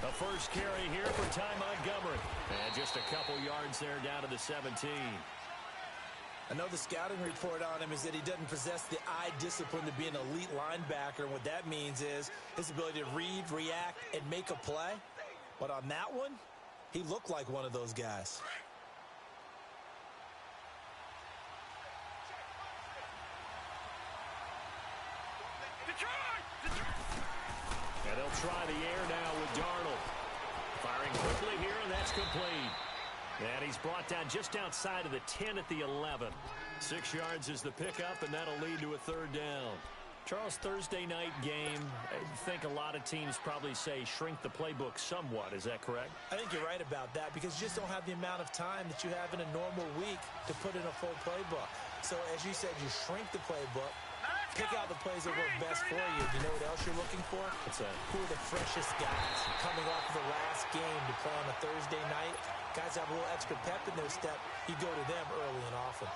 A first carry here for Ty Montgomery. And just a couple yards there down to the 17. I know the scouting report on him is that he doesn't possess the eye discipline to be an elite linebacker. And what that means is his ability to read, react, and make a play. But on that one, he looked like one of those guys. And they'll try the air now with Darnold. Firing quickly here, and that's complete. And he's brought down just outside of the 10 at the 11. 6 yards is the pickup, and that'll lead to a third down. Charles, Thursday night game, I think a lot of teams probably say shrink the playbook somewhat. Is that correct? I think you're right about that because you just don't have the amount of time that you have in a normal week to put in a full playbook. So, as you said, you shrink the playbook, pick out the plays that work best for you. You know what else you're looking for? What's that? Who are the freshest guys coming off of the last game to play on a Thursday night? Guys have a little extra pep in their step. You go to them early and often.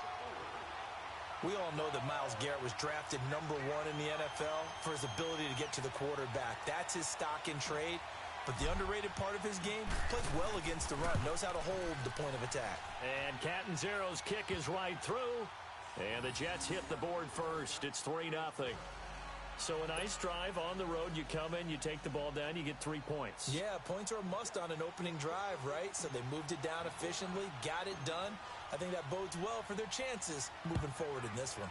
We all know that Myles Garrett was drafted #1 in the NFL for his ability to get to the quarterback. That's his stock in trade. But the underrated part of his game, plays well against the run, knows how to hold the point of attack. And Catanzaro's kick is right through. And the Jets hit the board first. It's 3-0. So a nice drive on the road. You come in, you take the ball down, you get 3 points. Yeah, points are a must on an opening drive, right? So they moved it down efficiently, got it done. I think that bodes well for their chances moving forward in this one.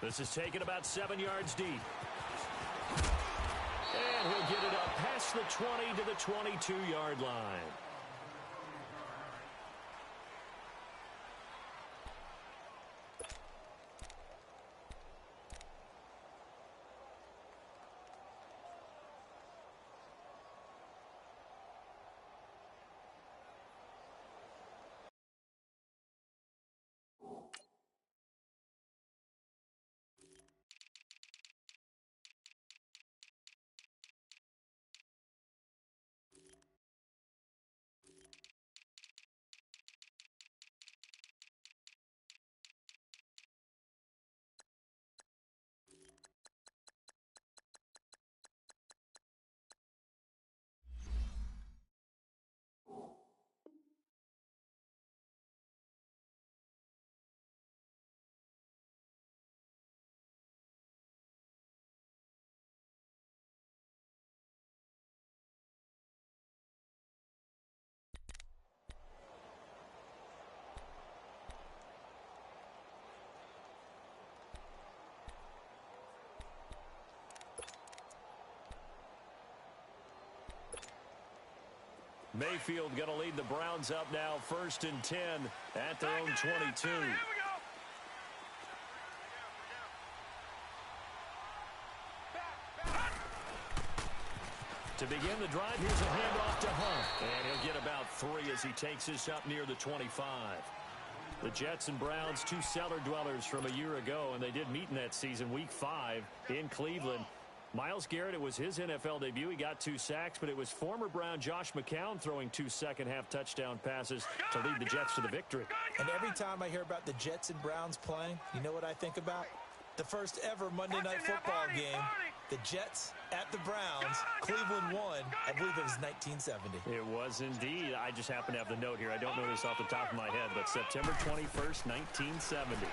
This is taken about 7 yards deep. And he'll get it up past the 20 to the 22-yard line. Mayfield going to lead the Browns up now, 1st and 10 at their own 22. To begin the drive, here's a handoff to Hunt. And he'll get about 3 as he takes this up near the 25. The Jets and Browns, 2 cellar dwellers from a year ago, and they did meet in that season, Week 5 in Cleveland. Myles Garrett, it was his NFL debut. He got 2 sacks, but it was former Brown Josh McCown throwing 2 second-half touchdown passes to lead the Jets to the victory. And every time I hear about the Jets and Browns playing, you know what I think about? The first ever Monday Night Football game, the Jets at the Browns, Cleveland won. I believe it was 1970. It was indeed. I just happen to have the note here. I don't know this off the top of my head, but September 21st, 1970.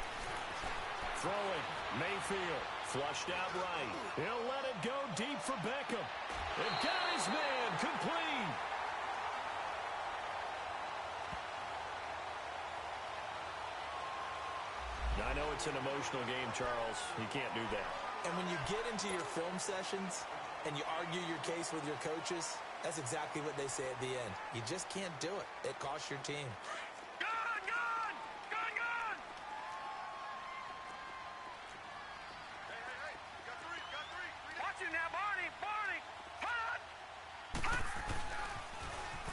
Throwing, Mayfield, flushed out right. He'll let it go deep for Beckham. And got his man, complete. I know it's an emotional game, Charles. You can't do that. And when you get into your film sessions and you argue your case with your coaches, that's exactly what they say at the end. You just can't do it. It costs your team.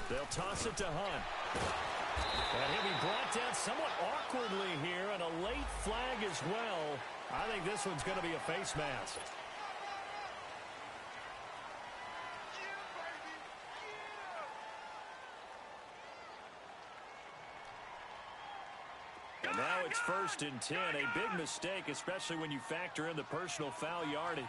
They'll toss it to Hunt. And he'll be brought down somewhat awkwardly here, and a late flag as well. I think this one's going to be a face mask. And now it's 1st and 10. A big mistake, especially when you factor in the personal foul yardage.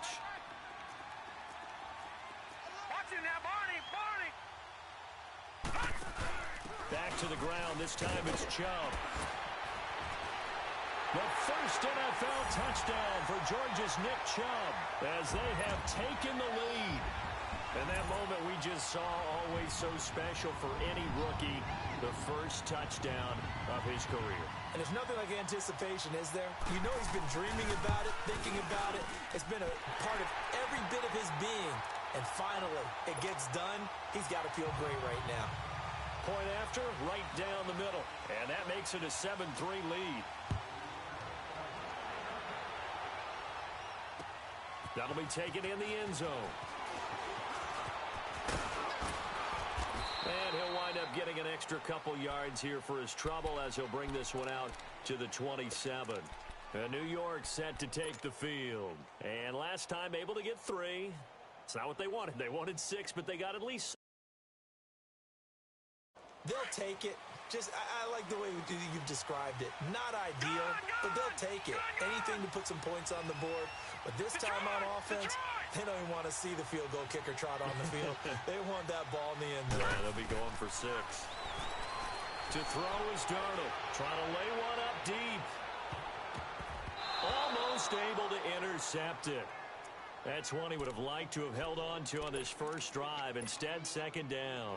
ground. This time it's Chubb. The first NFL touchdown for Georgia's Nick Chubb as they have taken the lead. And that moment we just saw, always so special for any rookie, the first touchdown of his career. And there's nothing like anticipation, is there? You know he's been dreaming about it, thinking about it. It's been a part of every bit of his being. And finally, it gets done. He's got to feel great right now. Point after, right down the middle. And that makes it a 7-3 lead. That'll be taken in the end zone. And he'll wind up getting an extra couple yards here for his trouble as he'll bring this one out to the 27. And New York set to take the field. And last time able to get 3. It's not what they wanted. They wanted 6, but they got at least. They'll take it. Just, I like the way you've described it. Not ideal, but they'll take it. Anything to put some points on the board. But this time on offense, they don't even want to see the field goal kicker trot on the field. They want that ball in the end zone. Yeah, they'll be going for 6. To throw is Darnold. Trying to lay one up deep. Almost able to intercept it. That's one he would have liked to have held on to on this first drive. Instead, second down.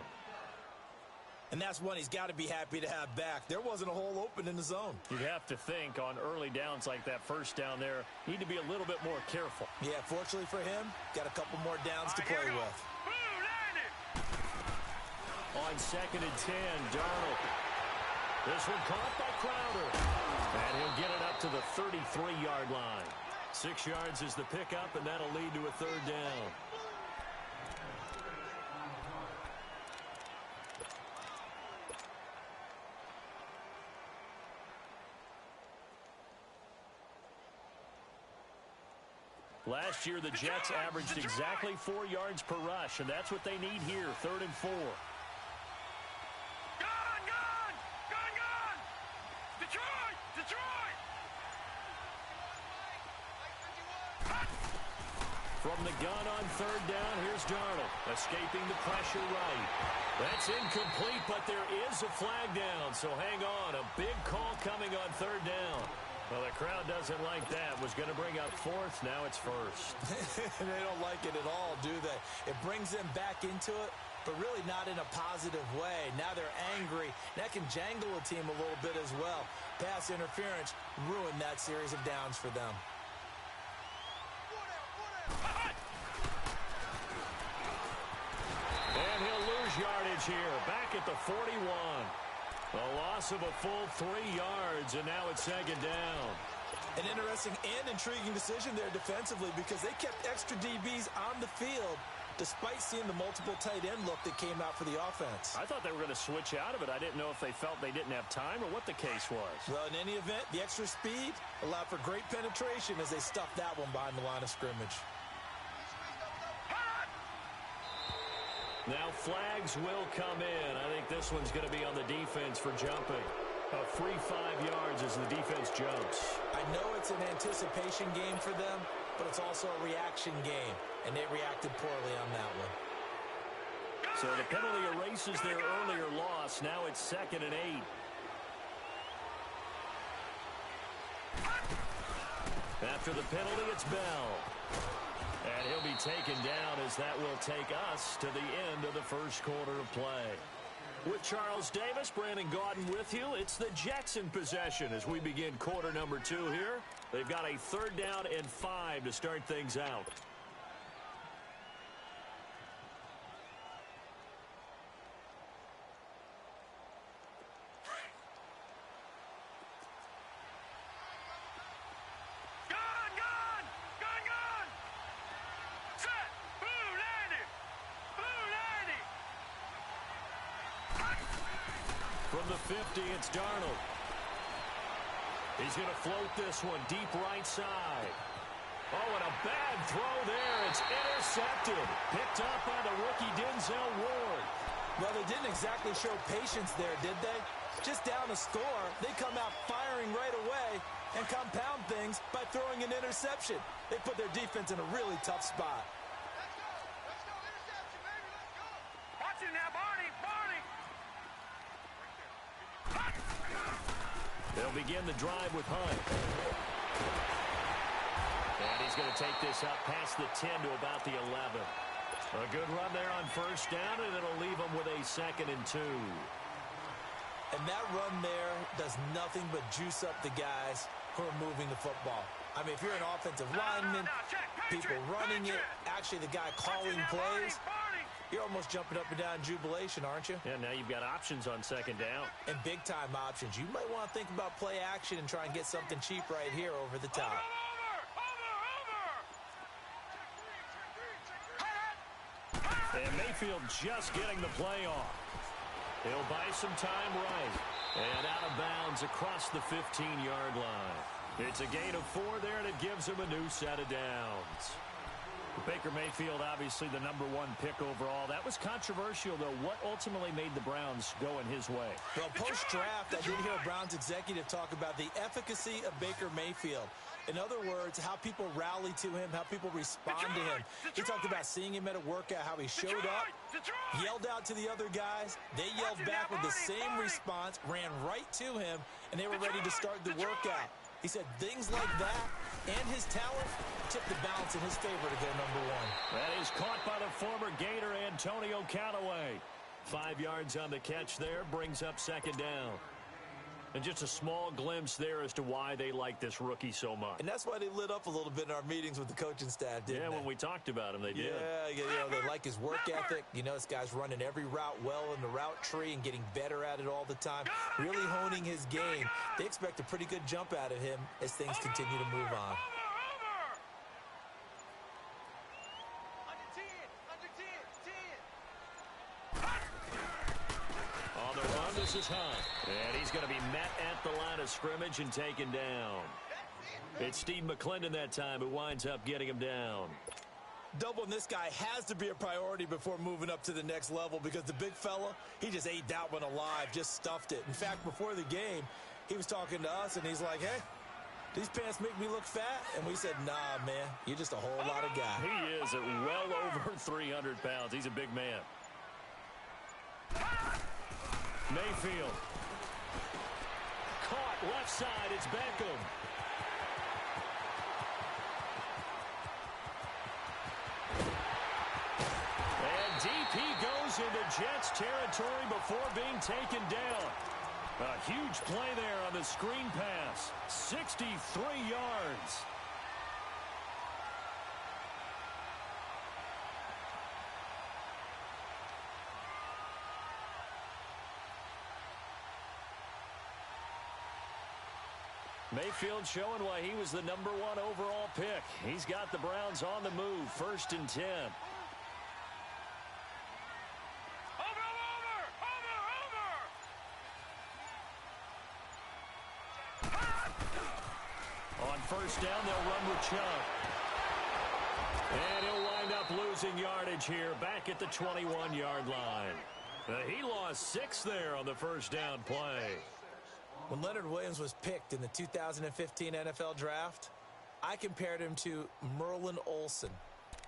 And that's one he's got to be happy to have back. There wasn't a hole open in the zone. You'd have to think on early downs like that first down there, need to be a little bit more careful. Yeah, fortunately for him, got a couple more downs to play with. On 2nd and 10, Darnold. This one caught by Crowder. And he'll get it up to the 33-yard line. 6 yards is the pickup, and that'll lead to a third down. Last year, the Jets averaged exactly 4 yards per rush, and that's what they need here, 3rd and 4. Gun! Detroit! From the gun on 3rd down, here's Darnold, escaping the pressure right. That's incomplete, but there is a flag down, so hang on. A big call coming on 3rd down. Well, the crowd doesn't like that. Was going to bring up 4th. Now it's 1st. They don't like it at all, do they? It brings them back into it, but really not in a positive way. Now they're angry. That can jangle a team a little bit as well. Pass interference ruined that series of downs for them. And he'll lose yardage here. Back at the 41. A loss of a full 3 yards, and now it's 2nd down. An interesting and intriguing decision there defensively because they kept extra DBs on the field despite seeing the multiple tight end look that came out for the offense. I thought they were going to switch out of it. I didn't know if they felt they didn't have time or what the case was. Well, in any event, the extra speed allowed for great penetration as they stuffed that one behind the line of scrimmage. Now flags will come in. I think this one's going to be on the defense for jumping. A free 5 yards as the defense jumps. I know it's an anticipation game for them, but it's also a reaction game, and they reacted poorly on that one. So the penalty erases their earlier loss. Now it's 2nd and 8. After the penalty, it's Bell. And he'll be taken down as that will take us to the end of the first quarter of play. With Charles Davis, Brandon Gaudin with you. It's the Jets in possession as we begin quarter number 2 here. They've got a 3rd down and 5 to start things out. From the 50, it's Darnold. He's going to float this one deep right side. Oh, and a bad throw there. It's intercepted. Picked up by the rookie Denzel Ward. Well, they didn't exactly show patience there, did they? Just down a score, they come out firing right away and compound things by throwing an interception. They put their defense in a really tough spot. Let's go. Interception, baby. Let's go. Watch it now, Barney. They'll begin the drive with Hunt. And he's going to take this up past the 10 to about the 11. A good run there on first down, and it'll leave them with a 2nd and 2. And that run there does nothing but juice up the guys who are moving the football. I mean, if you're an offensive lineman, people running it, actually the guy calling plays, you're almost jumping up and down in jubilation, aren't you? Yeah, now you've got options on 2nd down. And big-time options. You might want to think about play action and try and get something cheap right here over the top. And Mayfield just getting the play off. He'll buy some time right. And out of bounds across the 15-yard line. It's a gain of 4 there, and it gives him a new set of downs. Baker Mayfield, obviously the #1 pick overall. That was controversial, though. What ultimately made the Browns go in his way? Well, post-draft, I did hear a Browns executive talk about the efficacy of Baker Mayfield. In other words, how people rally to him, how people respond to him. He talked about seeing him at a workout, how he showed up, yelled out to the other guys. They yelled back with the same response, ran right to him, and they were ready to start the workout. He said things like that and his talent tipped the balance in his favor to go #1. That is caught by the former Gator Antonio Callaway. 5 yards on the catch there, brings up 2nd down. And just a small glimpse there as to why they like this rookie so much. And that's why they lit up a little bit in our meetings with the coaching staff, didn't they? Yeah, when we talked about him, they did. Yeah, you know, they like his work ethic. You know, this guy's running every route well in the route tree and getting better at it all the time, really honing his game. They expect a pretty good jump out of him as things continue to move on. On the run, this is Hunt. And he's going to be met at the line of scrimmage and taken down. It's Steve McClendon that time who winds up getting him down. Doubling this guy has to be a priority before moving up to the next level because the big fella, he just ate that one alive, just stuffed it. In fact, before the game, he was talking to us, and he's like, hey, these pants make me look fat? And we said, nah, man, you're just a whole lot of guy. He is at well over 300 pounds. He's a big man. Mayfield. Caught left side. It's Beckham. And deep he goes into Jets territory before being taken down. A huge play there on the screen pass. 63 yards. Mayfield showing why he was the #1 overall pick. He's got the Browns on the move, 1st and 10. On first down, they'll run with Chubb. And he'll wind up losing yardage here back at the 21-yard line. He lost 6 there on the first down play. When Leonard Williams was picked in the 2015 NFL Draft, I compared him to Merlin Olsen,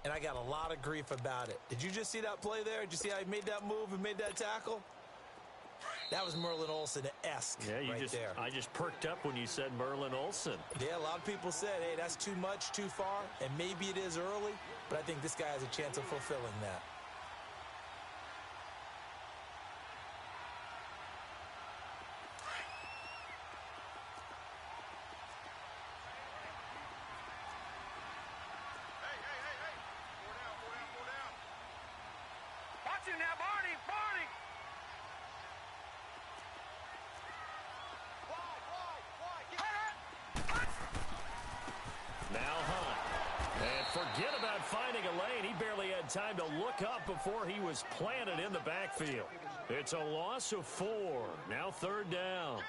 and I got a lot of grief about it. Did you just see that play there? Did you see how he made that move and made that tackle? That was Merlin Olsen-esque there. I just perked up when you said Merlin Olsen. Yeah, a lot of people said, hey, that's too much, too far, and maybe it is early, but I think this guy has a chance of fulfilling that. Forget about finding a lane. He barely had time to look up before he was planted in the backfield. It's a loss of 4. Now 3rd down.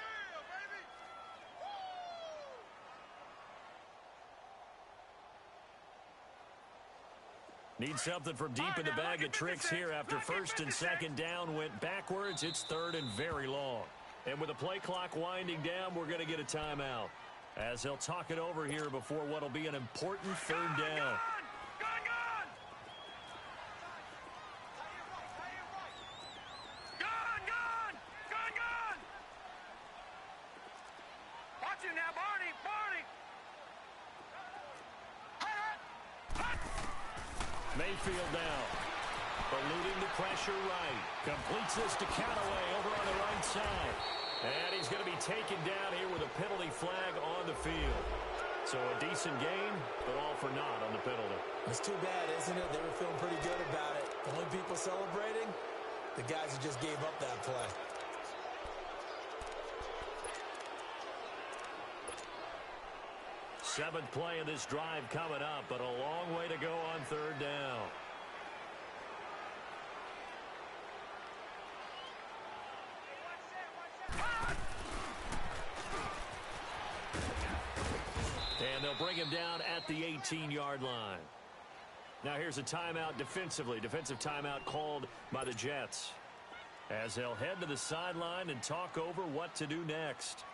Need something from deep in the bag of tricks here after 1st and 2nd down went backwards. It's 3rd and very long. And with the play clock winding down, we're going to get a timeout, as they'll talk it over here before what will be an important 3rd down. Mayfield now. Eluding the pressure right. Completes this to Callaway over on the right side. And he's going to be taken down here with a penalty flag on the field. So a decent game, but all for naught on the penalty. It's too bad, isn't it? They were feeling pretty good about it. The only people celebrating, the guys who just gave up that play. Seventh play of this drive coming up, but a long way to go on third down. And they'll bring him down at the 18-yard line. Now here's a timeout defensively. Defensive timeout called by the Jets, as they'll head to the sideline and talk over what to do next.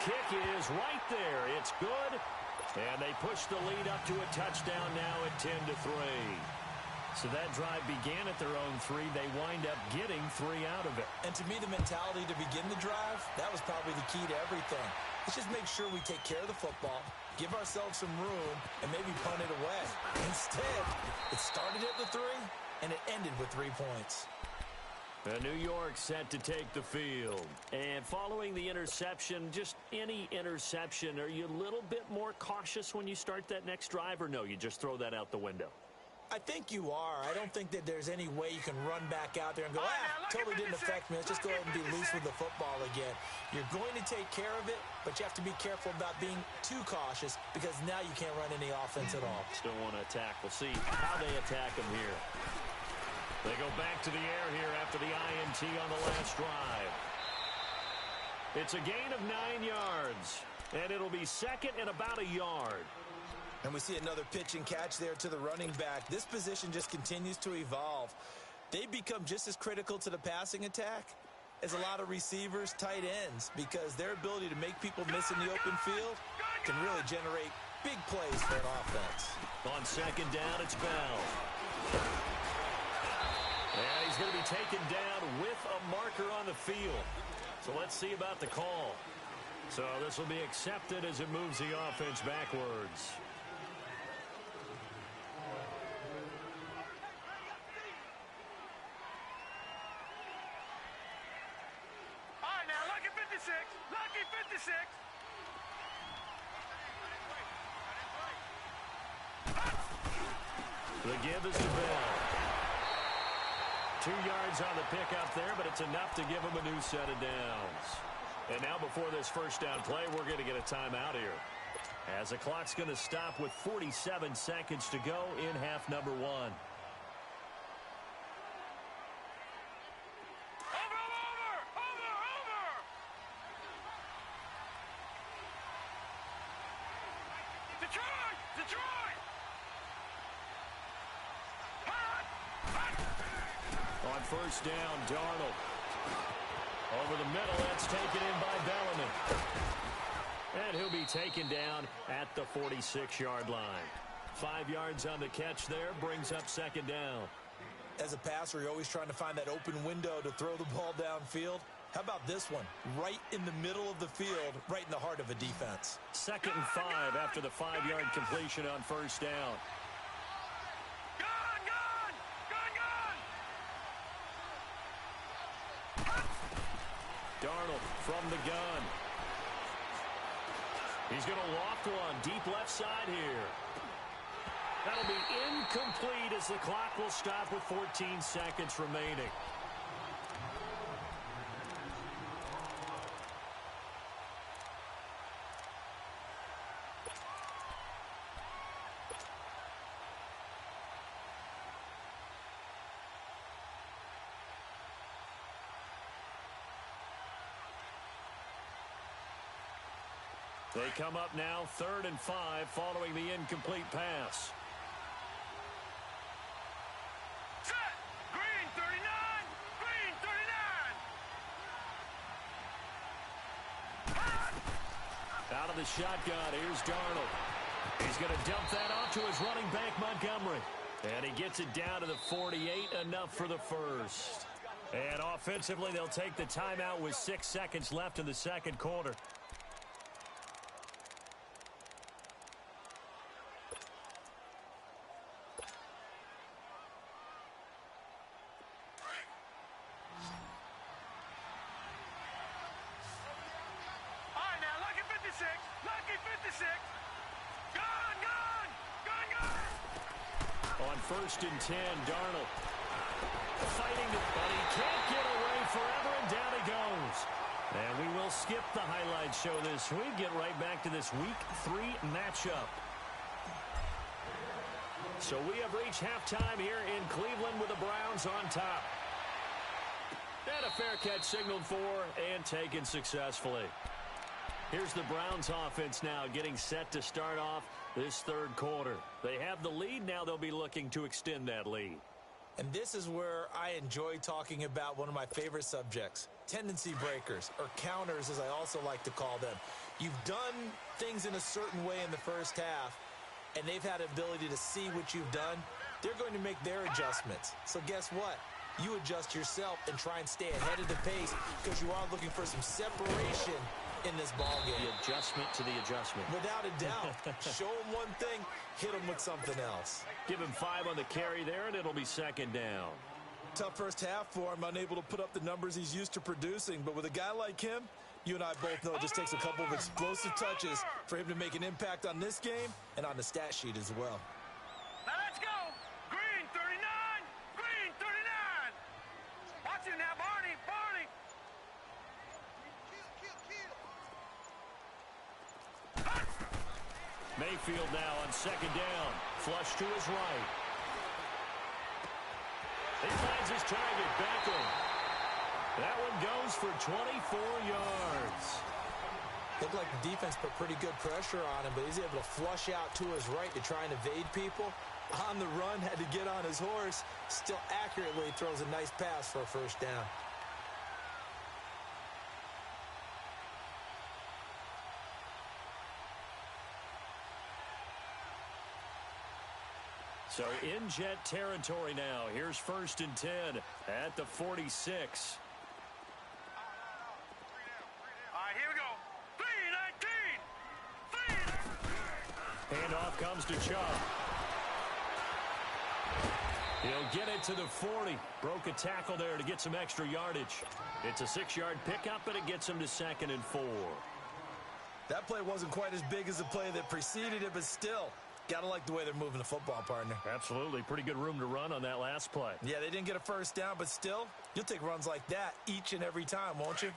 Kick is right there. It's good. And they push the lead up to a touchdown now at 10-3. So that drive began at their own 3. They wind up getting 3 out of it. And to me, the mentality to begin the drive, that was probably the key to everything. Let's just make sure we take care of the football, give ourselves some room, and maybe punt it away. Instead, it started at the 3, and it ended with 3 points. New York set to take the field. And following the interception, just any interception, are you a little bit more cautious when you start that next drive, or no, you just throw that out the window? I think you are. I don't think that there's any way you can run back out there and go, totally didn't affect me. Let's just go ahead and be loose with the football again. You're going to take care of it, but you have to be careful about being too cautious, because now you can't run any offense at all. Still want to attack. We'll see how they attack him here. They go back to the air here after the INT on the last drive. It's a gain of 9 yards, and it'll be second and about a yard. And we see another pitch and catch there to the running back. This position just continues to evolve. They become just as critical to the passing attack as a lot of receivers, tight ends, because their ability to make people miss in the open field can really generate big plays for an offense. On second down, it's Bell. And he's going to be taken down with a marker on the field. So let's see about the call. So this will be accepted as it moves the offense backwards. All right, now, lucky 56. Lucky 56. The give is to Bell. 2 yards on the pickup there, but it's enough to give him a new set of downs. And now before this first down play, we're going to get a timeout here, as the clock's going to stop with 47 seconds to go in half number 1. Over. Detroit! On first down, Darnold. Over the middle, that's taken in by Bellamy. And he'll be taken down at the 46-yard line. 5 yards on the catch there, brings up second down. As a passer, you're always trying to find that open window to throw the ball downfield. How about this one? Right in the middle of the field, right in the heart of a defense. 2nd and 5 after the 5-yard completion on first down. Darnold from the gun. He's going to loft one deep left side here. That'll be incomplete as the clock will stop with 14 seconds remaining. They come up now 3rd and 5 following the incomplete pass. Set. Green 39. Green 39. Out of the shotgun, here's Darnold. He's going to dump that off to his running back, Montgomery. And he gets it down to the 48, enough for the first. And offensively, they'll take the timeout with 6 seconds left in the second quarter. Lucky 56. Gone, gone, gone, gone. On 1st and 10, Darnold. Fighting, but he can't get away forever, and down he goes. And we will skip the highlight show this week. Get right back to this Week 3 matchup. So we have reached halftime here in Cleveland with the Browns on top. And a fair catch signaled for and taken successfully. Here's the Browns offense now getting set to start off this third quarter. They have the lead. Now they'll be looking to extend that lead. And this is where I enjoy talking about one of my favorite subjects, tendency breakers, or counters as I also like to call them. You've done things in a certain way in the first half, and they've had the ability to see what you've done. They're going to make their adjustments. So guess what? You adjust yourself and try and stay ahead of the pace because you are looking for some separation in this ball game. The adjustment to the adjustment. Without a doubt. Show him one thing, hit him with something else. Give him 5 on the carry there, and it'll be second down. Tough first half for him, unable to put up the numbers he's used to producing. But with a guy like him, you and I both know it just takes a couple of explosive touches for him to make an impact on this game and on the stat sheet as well. Now let's go. Green 39. Green 39. Watch it now, Barney. Barney. Mayfield now on second down. Flush to his right. He finds his target, Beckham. That one goes for 24 yards. Looked like the defense put pretty good pressure on him, but he's able to flush out to his right to try and evade people. On the run, had to get on his horse. Still accurately throws a nice pass for a first down. So in Jet territory now. Here's 1st and 10 at the 46. All right, here we go. 3-19. Handoff comes to Chubb. He'll get it to the 40. Broke a tackle there to get some extra yardage. It's a 6-yard pickup, but it gets him to 2nd and 4. That play wasn't quite as big as the play that preceded it, but still, gotta like the way they're moving the football, partner. Absolutely. Pretty good room to run on that last play. Yeah, they didn't get a first down, but still, you'll take runs like that each and every time, won't you?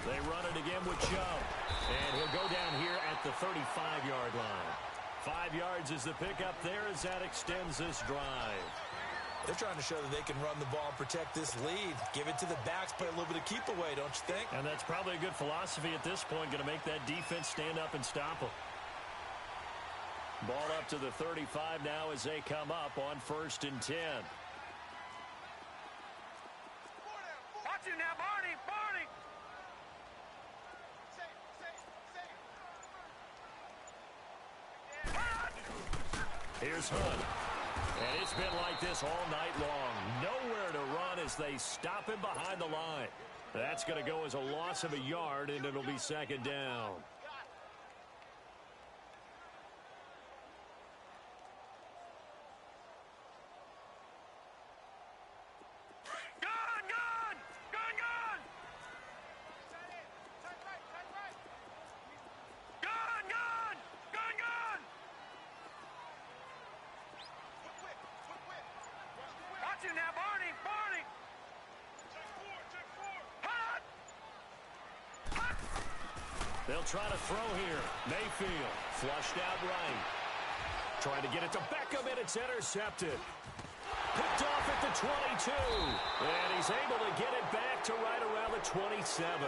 They run it again with Chubb. And he'll go down here at the 35-yard line. 5 yards is the pickup there as that extends this drive. They're trying to show that they can run the ball and protect this lead. Give it to the backs, play a little bit of keep away, don't you think? And that's probably a good philosophy at this point, going to make that defense stand up and stop them. Ball up to the 35 now as they come up on 1st and 10. Watch it now, Barney. Barney. Here's Hunt. And it's been like this all night long. Nowhere to run as they stop him behind the line. That's going to go as a loss of a yard, and it'll be 2nd down. Gone, gone. Gone, gone. Gone, gone. Gone, gone. Watch it now, Barney. Barney. Hot. Hot. They'll try to throw here. Mayfield flushed out right. Trying to get it to Beckham, and it's intercepted. Picked off at the 22. And he's able to get it back to right around the 27.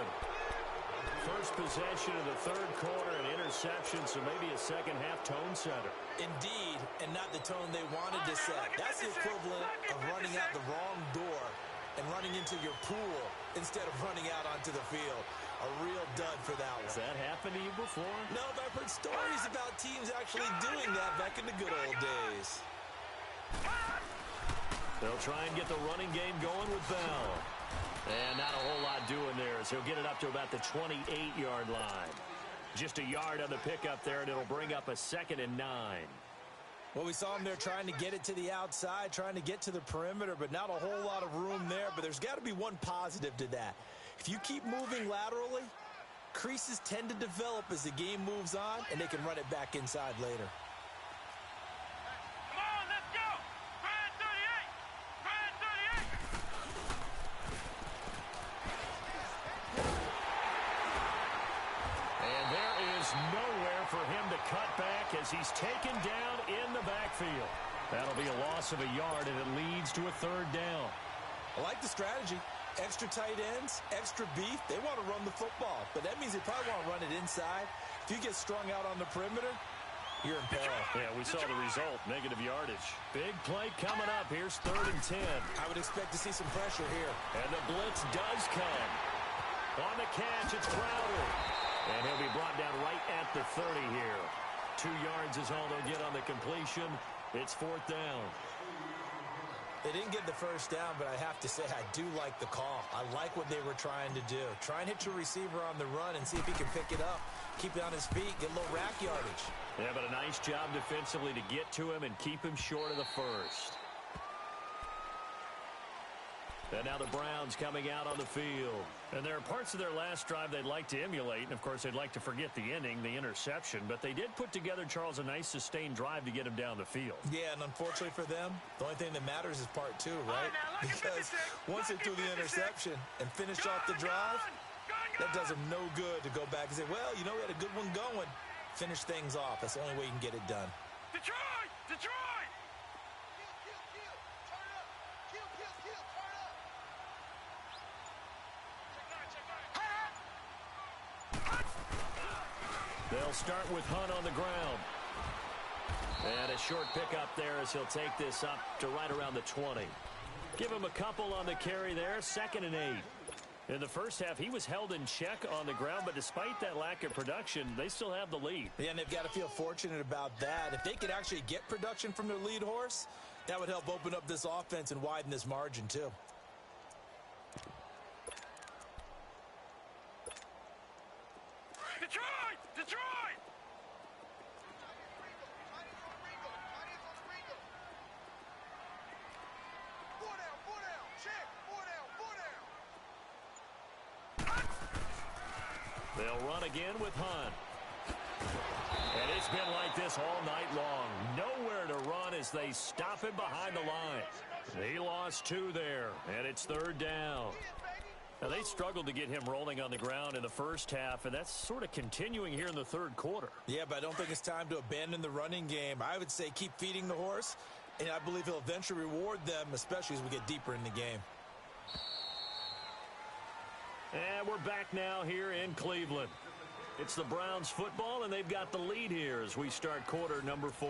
first possession of the third quarter, an interception, so maybe a second-half tone setter. Indeed, and not the tone they wanted to set. That's the equivalent of running out the wrong door and running into your pool instead of running out onto the field. A real dud for that one. Has that happened to you before? No, but I've heard stories about teams actually doing that back in the good old days. They'll try and get the running game going with Bell. And not a whole lot doing there as he'll get it up to about the 28-yard line. Just a yard on the pickup there, and it'll bring up a 2nd and 9. Well, we saw him there trying to get it to the outside, trying to get to the perimeter, but not a whole lot of room there. But there's got to be one positive to that. If you keep moving laterally, creases tend to develop as the game moves on, and they can run it back inside later. Come on, let's go. Brad 38. Brad 38. And there is nowhere for him to cut back as he's taken down in the backfield. That'll be a loss of a yard, and it leads to a 3rd down. I like the strategy. Extra tight ends, extra beef. They want to run the football, but that means they probably want to run it inside. If you get strung out on the perimeter, you're in peril. Yeah, we saw the result, negative yardage. Big play coming up. Here's 3rd and 10. I would expect to see some pressure here. And the blitz does come. On the catch, it's Crowder. And he'll be brought down right at the 30 here. 2 yards is all they'll get on the completion. It's 4th down. They didn't get the first down, but I have to say I do like the call. I like what they were trying to do. Try and hit your receiver on the run and see if he can pick it up. Keep it on his feet, get a little rack yardage. Yeah, but a nice job defensively to get to him and keep him short of the first. And now the Browns coming out on the field. And there are parts of their last drive they'd like to emulate. And, of course, they'd like to forget the ending, the interception. But they did put together, Charles, a nice sustained drive to get him down the field. Yeah, and unfortunately for them, the only thing that matters is part 2, right? Because once they threw the interception and finished off the drive, that does them no good to go back and say, well, you know, we had a good one going. Finish things off. That's the only way you can get it done. Detroit! Detroit! They'll start with Hunt on the ground. And a short pickup there as he'll take this up to right around the 20. Give him a couple on the carry there, 2nd and 8. In the first half, he was held in check on the ground, but despite that lack of production, they still have the lead. Yeah, and they've got to feel fortunate about that. If they could actually get production from their lead horse, that would help open up this offense and widen this margin, too. Detroit! Detroit! They'll run again with Hunt. And it's been like this all night long. Nowhere to run as they stop him behind the line. He lost 2 there, and it's 3rd down. Now, they struggled to get him rolling on the ground in the first half, and that's sort of continuing here in the 3rd quarter. Yeah, but I don't think it's time to abandon the running game. I would say keep feeding the horse, and I believe he'll eventually reward them, especially as we get deeper in the game. And we're back now here in Cleveland. It's the Browns football, and they've got the lead here as we start quarter number 4.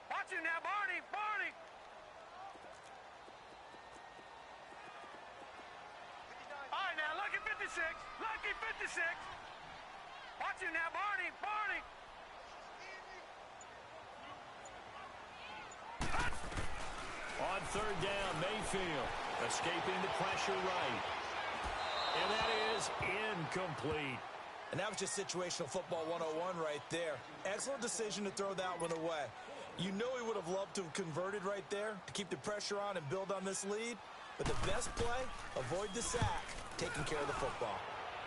Watch him now, Barney! Barney! All right, now, lucky 56. Lucky 56. Watch him now, Barney! Barney! On 3rd down, Mayfield escaping the pressure right. And that is incomplete. And that was just situational football 101 right there. Excellent decision to throw that one away. You know he would have loved to have converted right there to keep the pressure on and build on this lead. But the best play, avoid the sack, taking care of the football.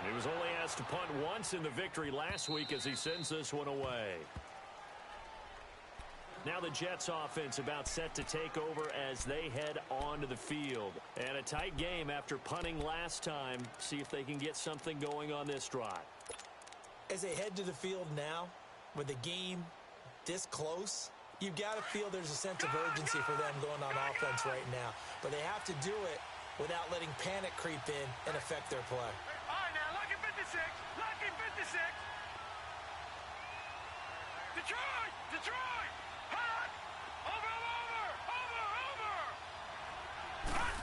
He was only asked to punt once in the victory last week as he sends this one away. Now the Jets offense about set to take over as they head onto the field. And a tight game after punting last time. See if they can get something going on this drive. As they head to the field now, with the game this close, you've got to feel there's a sense of urgency for them going on offense right now. But they have to do it without letting panic creep in and affect their play. All right, now, lucky 56. Lucky 56. Detroit! Detroit! Hot! Over! Hot!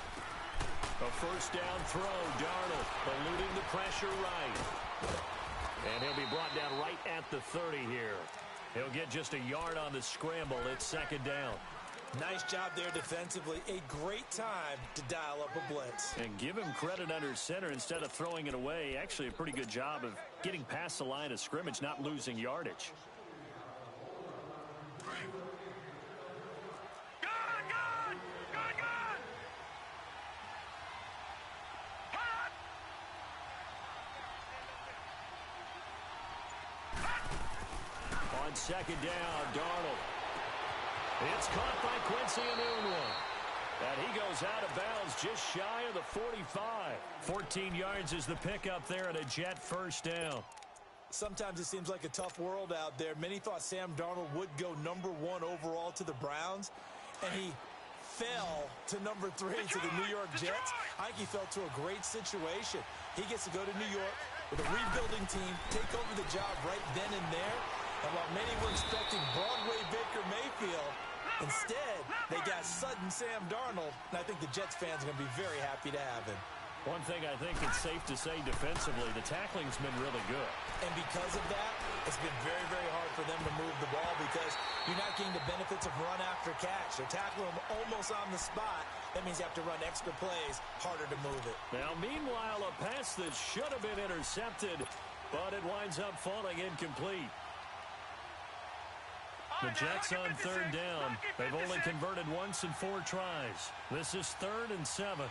A first down throw. Darnold eluding the pressure right. And he'll be brought down right at the 30 here. He'll get just a yard on the scramble. It's second down. Nice job there defensively. A great time to dial up a blitz. And give him credit under center instead of throwing it away. Actually a pretty good job of getting past the line of scrimmage, not losing yardage. On second down, Darnold. It's caught by Quincy Enunwa. And he goes out of bounds just shy of the 45. 14 yards is the pickup there and a Jet first down. Sometimes it seems like a tough world out there. Many thought Sam Darnold would go number 1 overall to the Browns, and he fell to number 3 to the New York Jets. I think he fell to a great situation. He gets to go to New York with a rebuilding team, take over the job right then and there. And while many were expecting Broadway Baker Mayfield, instead, they got sudden Sam Darnold, and I think the Jets fans are going to be very happy to have him. One thing I think it's safe to say defensively, the tackling's been really good. And because of that, it's been very, very hard for them to move the ball because you're not getting the benefits of run after catch. They're tackling them almost on the spot. That means you have to run extra plays, harder to move it. Now, meanwhile, a pass that should have been intercepted, but it winds up falling incomplete. The Jets on third down. They've only converted once in 4 tries. This is 3rd and 7.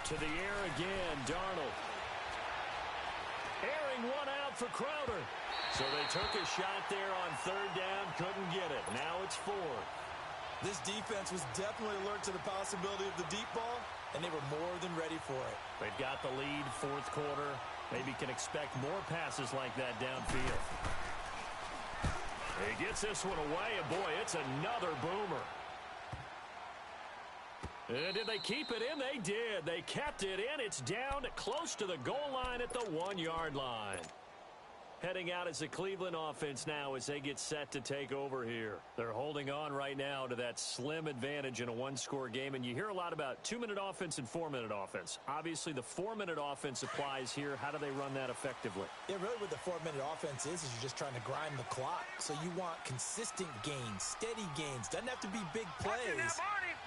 To the air again, Darnold. Airing one out for Crowder. So they took a shot there on third down, couldn't get it. Now it's 4. This defense was definitely alert to the possibility of the deep ball, and they were more than ready for it. They've got the lead, 4th quarter. Maybe can expect more passes like that downfield. He gets this one away, and boy, it's another boomer. And did they keep it in? They did. They kept it in. It's down close to the goal line at the 1-yard line. Heading out as the Cleveland offense now as they get set to take over here. They're holding on right now to that slim advantage in a 1-score game. And you hear a lot about 2-minute offense and 4-minute offense. Obviously, the 4-minute offense applies here. How do they run that effectively? Yeah, really what the 4-minute offense is you're just trying to grind the clock. So you want consistent gains, steady gains. Doesn't have to be big plays,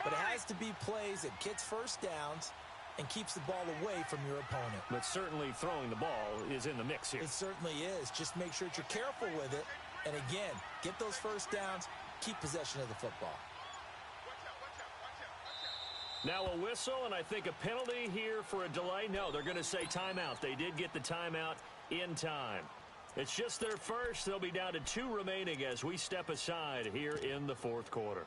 but it has to be plays that gets first downs and keeps the ball away from your opponent. But certainly throwing the ball is in the mix here. It certainly is. Just make sure that you're careful with it. And again, get those first downs, keep possession of the football. Now a whistle, and I think a penalty here for a delay. No, they're going to say timeout. They did get the timeout in time. It's just their first. They'll be down to 2 remaining as we step aside here in the 4th quarter.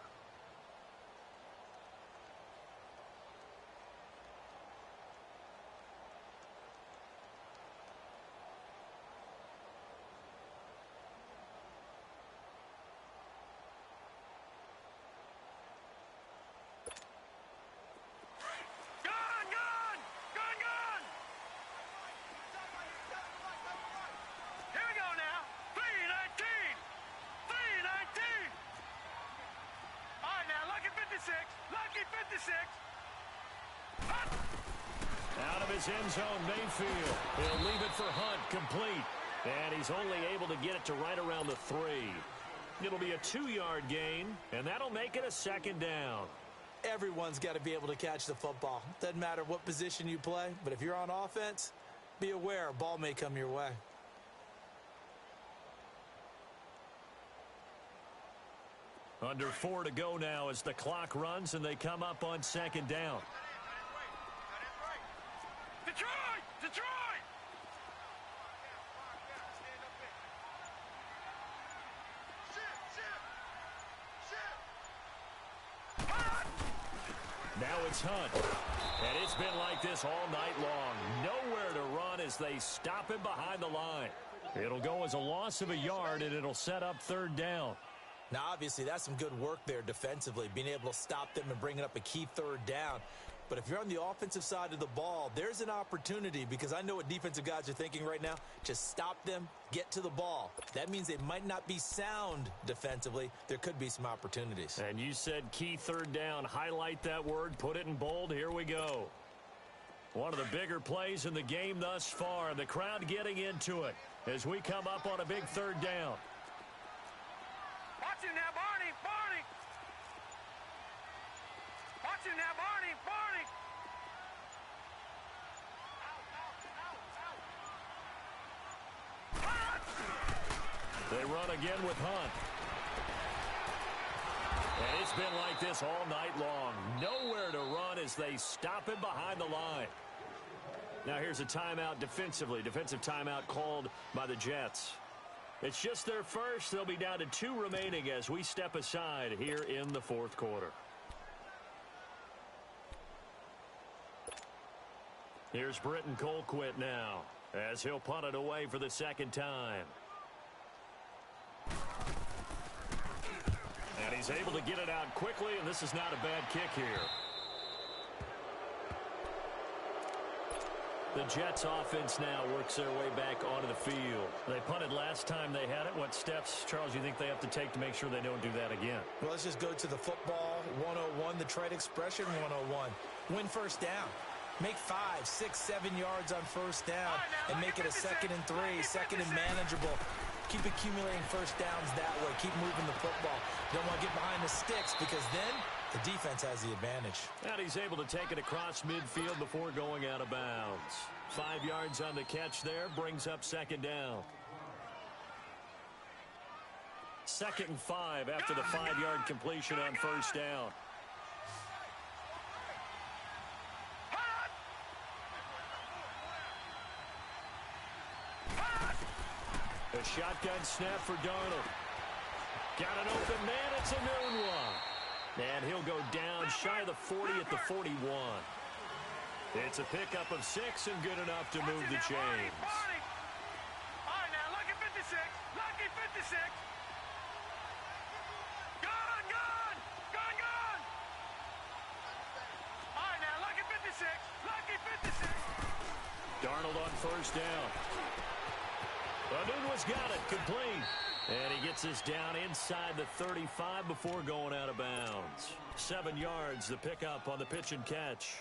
Out of his end zone, Mayfield. He'll leave it for Hunt, complete. And he's only able to get it to right around the 3. It'll be a 2-yard gain, and that'll make it a 2nd down. Everyone's got to be able to catch the football. Doesn't matter what position you play, but if you're on offense, be aware a ball may come your way. Under 4 to go now as the clock runs and they come up on 2nd down. Detroit! Detroit! Detroit! Now it's Hunt. And it's been like this all night long. Nowhere to run as they stop him behind the line. It'll go as a loss of a yard, and it'll set up third down. Now, obviously, that's some good work there defensively, being able to stop them and bringing up a key third down. But if you're on the offensive side of the ball, there's an opportunity, because I know what defensive guys are thinking right now. Just stop them, get to the ball. That means they might not be sound defensively. There could be some opportunities. And you said key third down. Highlight that word, put it in bold. Here we go. One of the bigger plays in the game thus far. The crowd getting into it as we come up on a big third down. Watch him now, Barney! Barney! Watch him now, Barney! Barney! They run again with Hunt. And it's been like this all night long. Nowhere to run as they stop him behind the line. Now here's a timeout defensively. Defensive timeout called by the Jets. It's just their first. They'll be down to 2 remaining as we step aside here in the fourth quarter. Here's Britton Colquitt now as he'll punt it away for the second time. And he's able to get it out quickly, and this is not a bad kick here. The Jets offense now works their way back onto the field. They punted last time they had it. What steps, Charles, you think they have to take to make sure they don't do that again? Well, let's just go to the football 101, the trade expression 101. Win first down. Make 5, 6, 7 yards on first down and make it a 2nd and 3, 2nd and manageable. Keep accumulating first downs that way. Keep moving the football. You don't want to get behind the sticks because then the defense has the advantage. And he's able to take it across midfield before going out of bounds. 5 yards on the catch there brings up second down. 2nd and 5 after the 5-yard completion on first down. A shotgun snap for Darnold. Got an open man. It's a noon one. And he'll go down shy of the 40 at the 41. It's a pickup of 6 and good enough to move the chains. All right, now, lucky 56. Lucky 56. Gone, gone. Gone, gone. All right, now, lucky 56. Lucky 56. Darnold on first down. Adunwa's got it, complete. And he gets this down inside the 35 before going out of bounds. 7 yards, the pickup on the pitch and catch.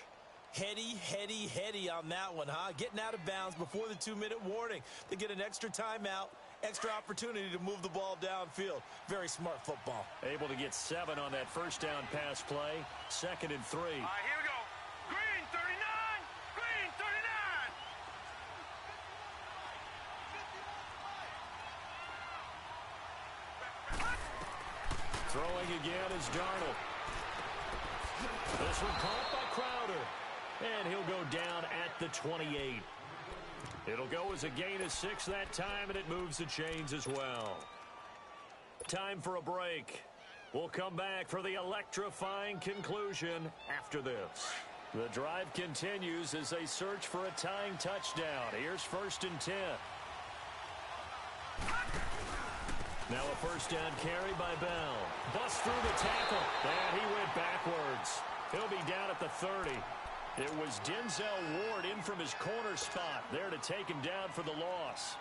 Heady on that one, huh? Getting out of bounds before the 2-minute warning. They get an extra timeout, extra opportunity to move the ball downfield. Very smart football. Able to get 7 on that first down pass play. 2nd and 3. All right, here we go. Green 39. Green 39. Throwing again is Darnold. This one caught by Crowder. And he'll go down at the 28. It'll go as a gain of 6 that time, and it moves the chains as well. Time for a break. We'll come back for the electrifying conclusion after this. The drive continues as they search for a tying touchdown. Here's 1st and 10. Now a first down carry by Bell. Bust through the tackle. And he went backwards. He'll be down at the 30. It was Denzel Ward in from his corner spot there to take him down for the loss.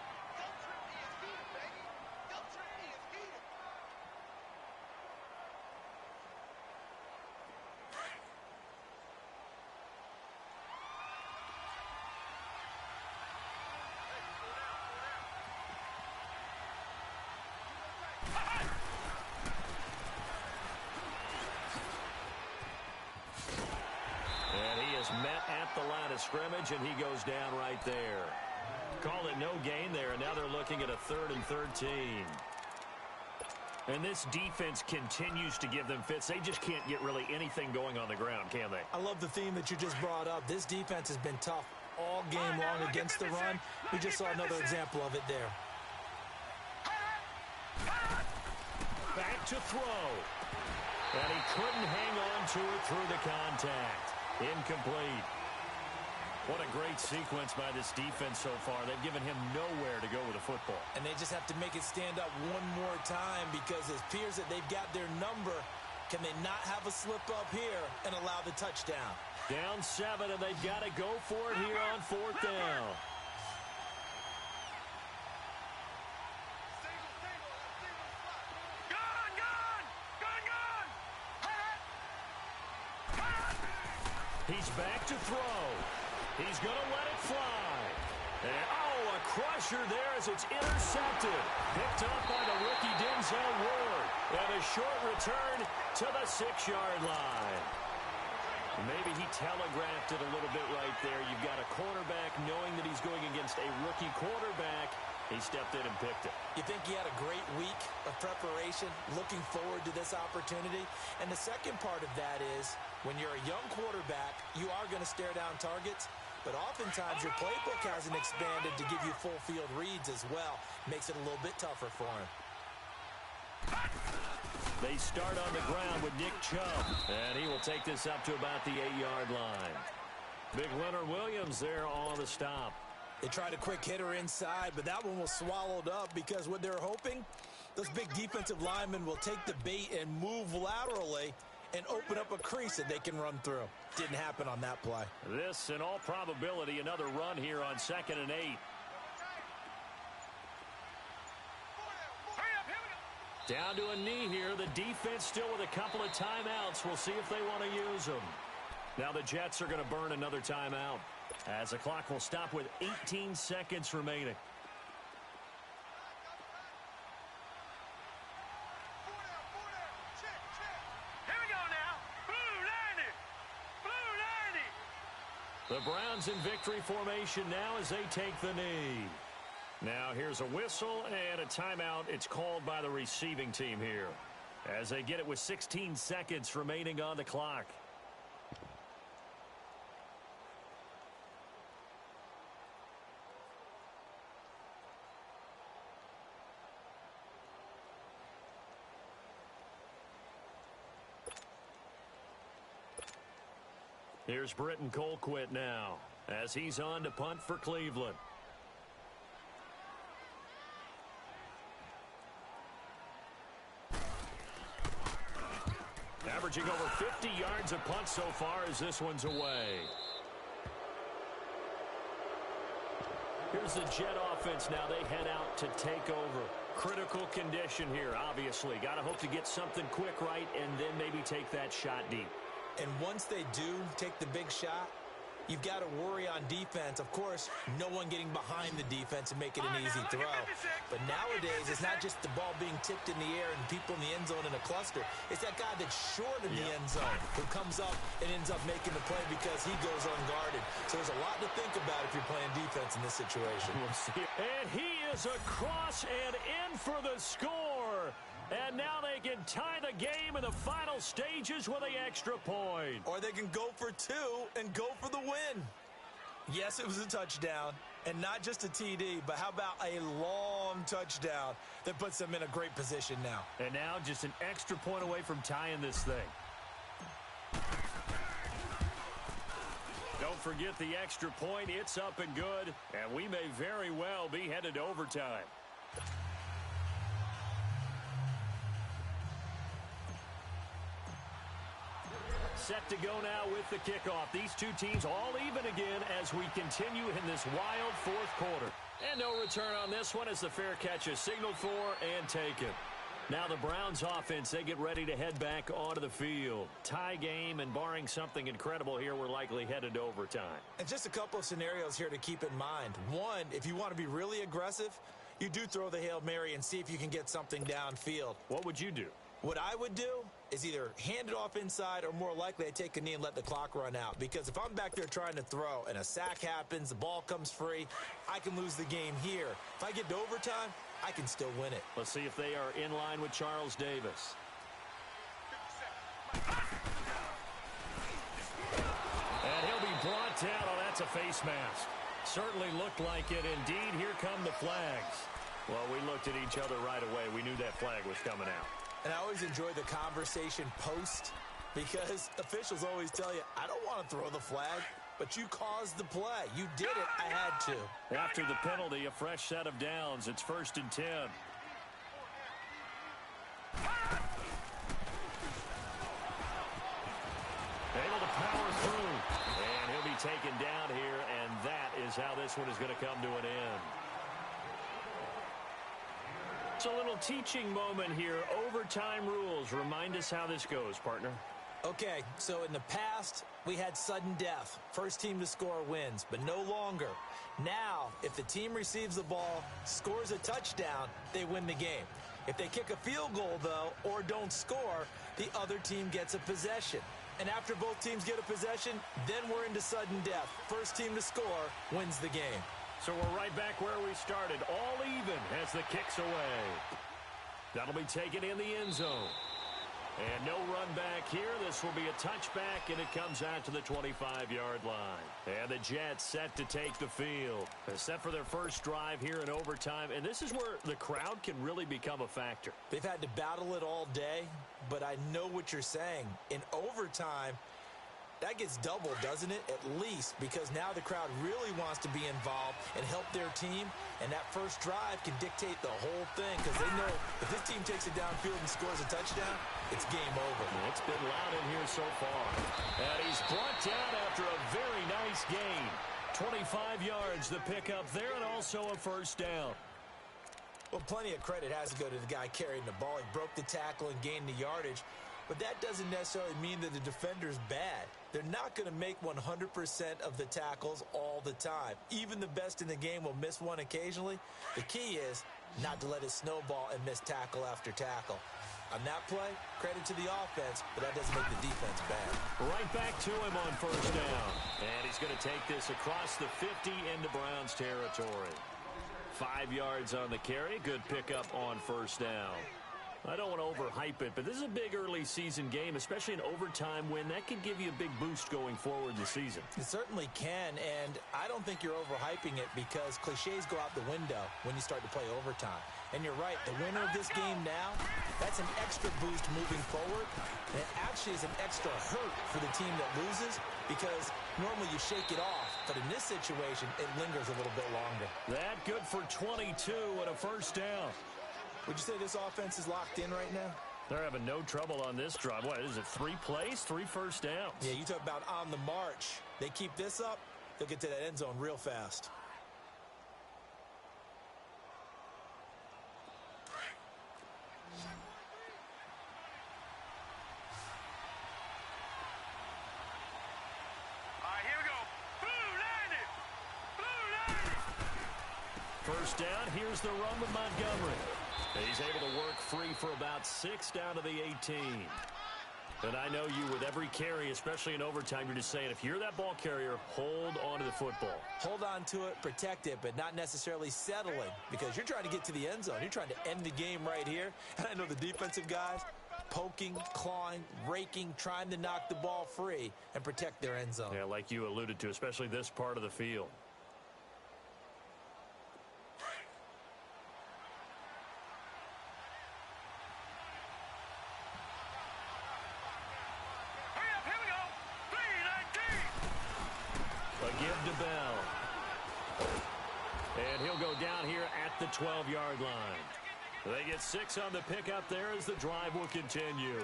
Met at the line of scrimmage, and he goes down right there. Call it no gain there, and now they're looking at a 3rd and 13. And this defense continues to give them fits. They just can't get really anything going on the ground, can they? I love the theme that you just brought up. This defense has been tough all game long against the run. We just saw another example of it there. Back to throw. And he couldn't hang on to it through the contact. Incomplete. What a great sequence by this defense so far. They've given him nowhere to go with the football. And they just have to make it stand up one more time because it appears that they've got their number. Can they not have a slip up here and allow the touchdown? Down 7, and they've got to go for it here on 4th down. He's back to throw. He's going to let it fly. And, a crusher there as it's intercepted. Picked up by the rookie Denzel Ward. And a short return to the 6-yard line. Maybe he telegraphed it a little bit right there. You've got a quarterback knowing that he's going against a rookie quarterback. He stepped in and picked it. You think he had a great week of preparation, looking forward to this opportunity? And the second part of that is, when you're a young quarterback, you are going to stare down targets, but oftentimes your playbook hasn't expanded to give you full field reads as well. Makes it a little bit tougher for him. They start on the ground with Nick Chubb, and he will take this up to about the 8-yard line. Big Leonard Williams there on the stop. They tried a quick hitter inside, but that one was swallowed up because what they're hoping, those big defensive linemen will take the bait and move laterally and open up a crease that they can run through. Didn't happen on that play. This, in all probability, another run here on 2nd and 8. Down to a knee here. The defense still with a couple of timeouts. We'll see if they want to use them. Now the Jets are going to burn another timeout as the clock will stop with 18 seconds remaining. Here we go now. Blue 90. Blue 90. The Browns in victory formation now as they take the knee. Now here's a whistle and a timeout. It's called by the receiving team here as they get it with 16 seconds remaining on the clock. Here's Britton Colquitt now as he's on to punt for Cleveland. Averaging over 50 yards a punt so far as this one's away. Here's the Jet offense now. They head out to take over. Critical condition here, obviously. Got to hope to get something quick right and then maybe take that shot deep. And once they do take the big shot, you've got to worry on defense. Of course, no one getting behind the defense and make it an easy throw. But nowadays, it's not just the ball being tipped in the air and people in the end zone in a cluster. It's that guy that's short in the end zone who comes up and ends up making the play because he goes unguarded. So there's a lot to think about if you're playing defense in this situation. We'll see. And he is across and in for the score. And now they can tie the game in the final stages with an extra point. Or they can go for 2 and go for the win. Yes, it was a touchdown, and not just a TD, but how about a long touchdown that puts them in a great position now. And now just an extra point away from tying this thing. Don't forget the extra point. It's up and good, and we may very well be headed to overtime. Set to go now with the kickoff. These two teams all even again as we continue in this wild 4th quarter. And no return on this one as the fair catch is signaled for and taken. Now the Browns offense, they get ready to head back onto the field. Tie game, and barring something incredible here, we're likely headed to overtime. And just a couple of scenarios here to keep in mind. One, if you want to be really aggressive, you do throw the Hail Mary and see if you can get something downfield. What would you do? What I would do is either hand it off inside or more likely I take a knee and let the clock run out. Because if I'm back there trying to throw and a sack happens, the ball comes free, I can lose the game here. If I get to overtime, I can still win it. Let's see if they are in line with Charles Davis. And he'll be brought down on that That's a face mask. Certainly looked like it. Indeed, here come the flags. Well, we looked at each other right away. We knew that flag was coming out. And I always enjoy the conversation post because officials always tell you, I don't want to throw the flag, but you caused the play. You did it. I had to. After the penalty, a fresh set of downs. It's 1st and 10. Able to power through. And he'll be taken down here, and that is how this one is going to come to an end. It's a little teaching moment here. Overtime rules. Remind us how this goes, partner. Okay, so in the past, we had sudden death. First team to score wins, but no longer. Now, if the team receives the ball, scores a touchdown, they win the game. If they kick a field goal, though, or don't score, the other team gets a possession. And after both teams get a possession, then we're into sudden death. First team to score wins the game. So we're right back where we started, all even as the kick's away. That'll be taken in the end zone. And no run back here. This will be a touchback, and it comes out to the 25-yard line. And the Jets set to take the field. They're set for their first drive here in overtime, and this is where the crowd can really become a factor. They've had to battle it all day, but I know what you're saying. In overtime, that gets doubled, doesn't it? At least, because now the crowd really wants to be involved and help their team, and that first drive can dictate the whole thing because they know if this team takes it downfield and scores a touchdown, it's game over. It's been loud in here so far. And he's brought down after a very nice gain. 25 yards, the pickup there, and also a first down. Well, plenty of credit has to go to the guy carrying the ball. He broke the tackle and gained the yardage. But that doesn't necessarily mean that the defender's bad. They're not going to make 100% of the tackles all the time. Even the best in the game will miss one occasionally. The key is not to let it snowball and miss tackle after tackle. On that play, credit to the offense, but that doesn't make the defense bad. Right back to him on first down. And he's going to take this across the 50 into Browns territory. 5 yards on the carry. Good pickup on first down. I don't want to overhype it, but this is a big early season game, especially an overtime win. That could give you a big boost going forward this season. It certainly can, and I don't think you're overhyping it because cliches go out the window when you start to play overtime. And you're right, the winner of this game now, that's an extra boost moving forward. And it actually is an extra hurt for the team that loses because normally you shake it off. But in this situation, it lingers a little bit longer. That good for 22 and a first down. Would you say this offense is locked in right now? They're having no trouble on this drive. What is it, 3 plays, 3 first downs? Yeah, you talk about on the march. They keep this up, they'll get to that end zone real fast. All right, here we go. Blue 90. Blue 90. First down, here's the run with Montgomery. He's able to work free for about 6 down to the 18. And I know you, with every carry, especially in overtime, you're just saying, if you're that ball carrier, hold on to the football. Hold on to it, protect it, but not necessarily settling because you're trying to get to the end zone. You're trying to end the game right here. And I know the defensive guys poking, clawing, raking, trying to knock the ball free and protect their end zone. Yeah, like you alluded to, especially this part of the field. And he'll go down here at the 12-yard line. They get 6 on the pickup there as the drive will continue.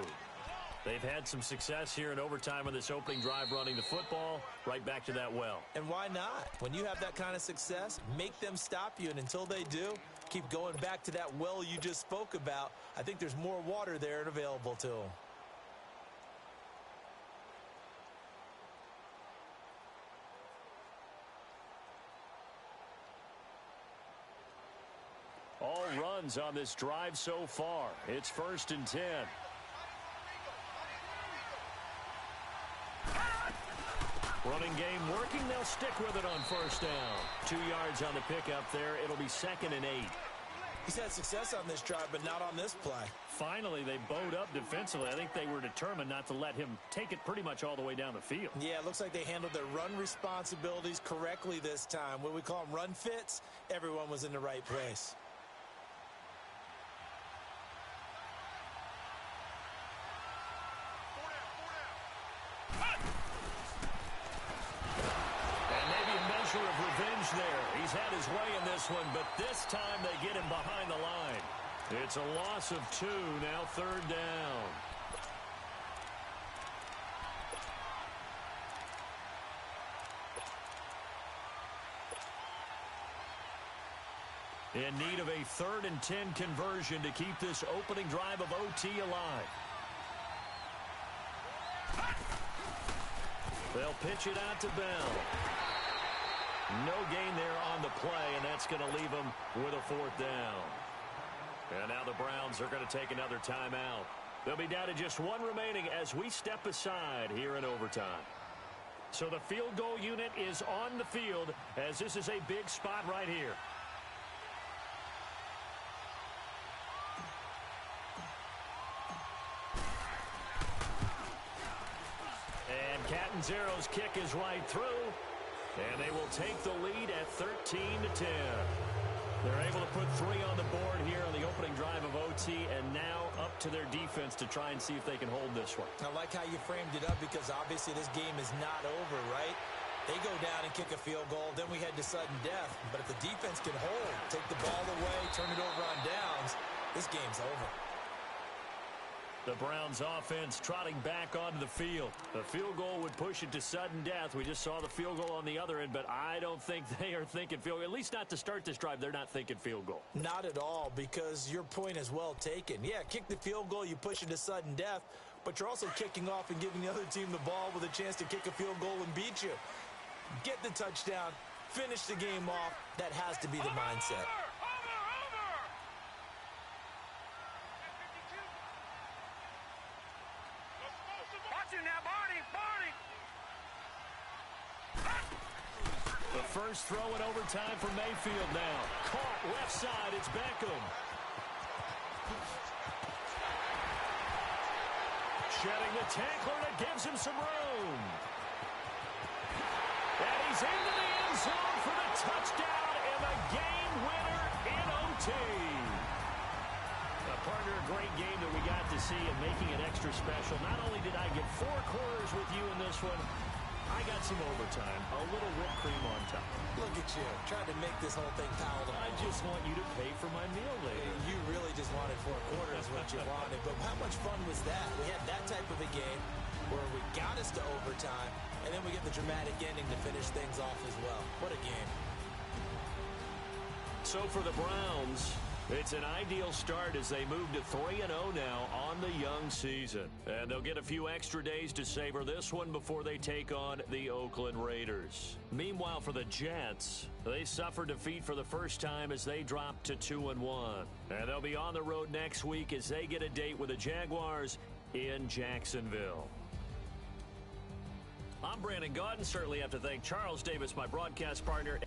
They've had some success here in overtime on this opening drive running the football. Right back to that well. And why not? When you have that kind of success, make them stop you. And until they do, keep going back to that well you just spoke about. I think there's more water there and available to them. All runs on this drive so far. It's 1st and 10. Running game working. They'll stick with it on first down. 2 yards on the pickup there. It'll be 2nd and 8. He's had success on this drive, but not on this play. Finally, they bowed up defensively. I think they were determined not to let him take it pretty much all the way down the field. Yeah, it looks like they handled their run responsibilities correctly this time. What we call them run fits, everyone was in the right place. Of revenge there. He's had his way in this one, but this time they get him behind the line. It's a loss of 2, now 3rd down. In need of a 3rd and 10 conversion to keep this opening drive of OT alive. They'll pitch it out to Bell. No gain there on the play, and that's going to leave them with a 4th down. And now the Browns are going to take another timeout. They'll be down to just 1 remaining as we step aside here in overtime. So the field goal unit is on the field as this is a big spot right here. And Catanzaro's kick is right through. And they will take the lead at 13-10. They're able to put 3 on the board here on the opening drive of OT, and now up to their defense to try and see if they can hold this one. I like how you framed it up because obviously this game is not over, right? They go down and kick a field goal, then we head to sudden death. But if the defense can hold, take the ball away, turn it over on downs, this game's over. The Browns offense trotting back onto the field. The field goal would push it to sudden death. We just saw the field goal on the other end, but I don't think they are thinking field goal. At least not to start this drive. They're not thinking field goal. Not at all, because your point is well taken. Yeah, kick the field goal, you push it to sudden death, but you're also kicking off and giving the other team the ball with a chance to kick a field goal and beat you. Get the touchdown, finish the game off. That has to be the mindset. The first throw in overtime for Mayfield now. Caught left side, it's Beckham. Shedding the tackler that gives him some room. And he's into the end zone for the touchdown and the game winner in OT. Partner, a great game that we got to see and making it extra special. Not only did I get 4 quarters with you in this one, I got some overtime, a little whipped cream on top. Look at you, trying to make this whole thing palatable. I just want you to pay for my meal later. You really just wanted 4 quarters what you wanted, but how much fun was that? We had that type of a game where we got us to overtime, and then we get the dramatic ending to finish things off as well. What a game. So for the Browns, it's an ideal start as they move to 3-0 now on the young season. And they'll get a few extra days to savor this one before they take on the Oakland Raiders. Meanwhile, for the Jets, they suffered defeat for the first time as they dropped to 2-1. And they'll be on the road next week as they get a date with the Jaguars in Jacksonville. I'm Brandon Gaudin. Certainly have to thank Charles Davis, my broadcast partner.